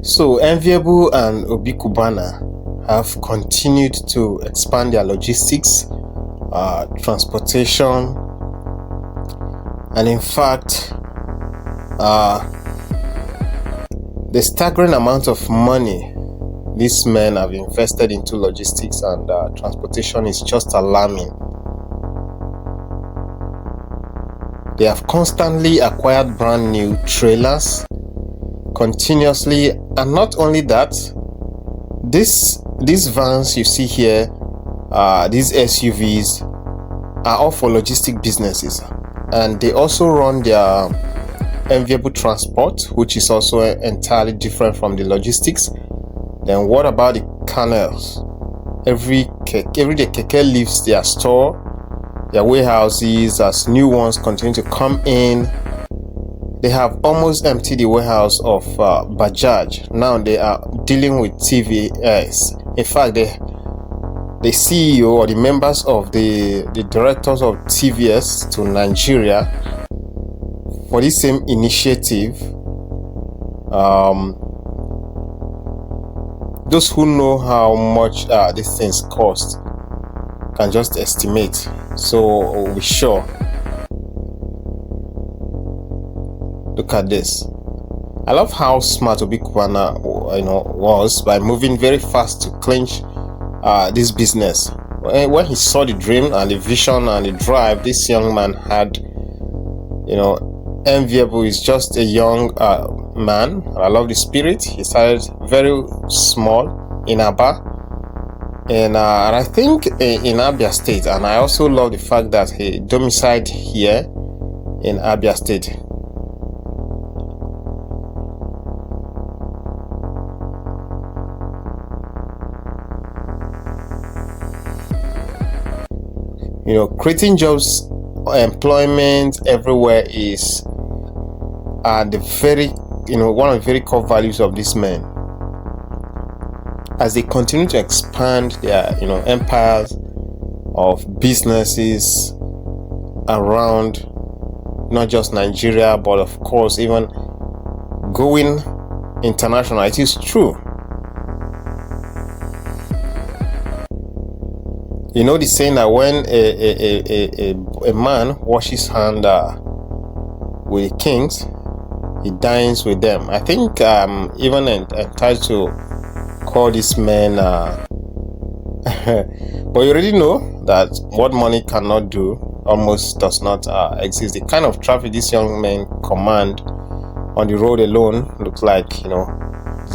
So Enviable and Cubana have continued to expand their logistics, transportation, and in fact, the staggering amount of money these men have invested into logistics and transportation is just alarming. They have constantly acquired brand new trailers continuously, and not only that, these vans you see here, these SUVs are all for logistic businesses, and they also run their Enviable transport, which is also entirely different from the logistics. Then what about the canals? Every day Keke leaves their store, their warehouses, as new ones continue to come in. They have almost emptied the warehouse of Bajaj. Now they are dealing with TVS. In fact, the CEO or the members of the directors of TVS to Nigeria for this same initiative. Those who know how much these things cost can just estimate. So we're sure. Look at this. I love how smart Cubana was by moving very fast to clinch this business. When he saw the dream and the vision and the drive this young man had, Enviable is just a young man. I love the spirit. He started very small in Aba, and I think in Abia State, and I also love the fact that he domiciled here in Abia State. Creating jobs, employment everywhere is the very, one of the very core values of these men. As they continue to expand their, empires of businesses around not just Nigeria, but of course even going international. It is true. The saying that when a man washes hand with the kings, he dines with them. I think even entitled to call these men but you already know that what money cannot do almost does not exist. The kind of traffic these young men command on the road alone looks like these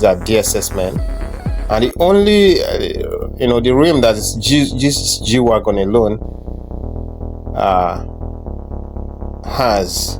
are DSS men. And the only, the rim that is G-Wagon alone has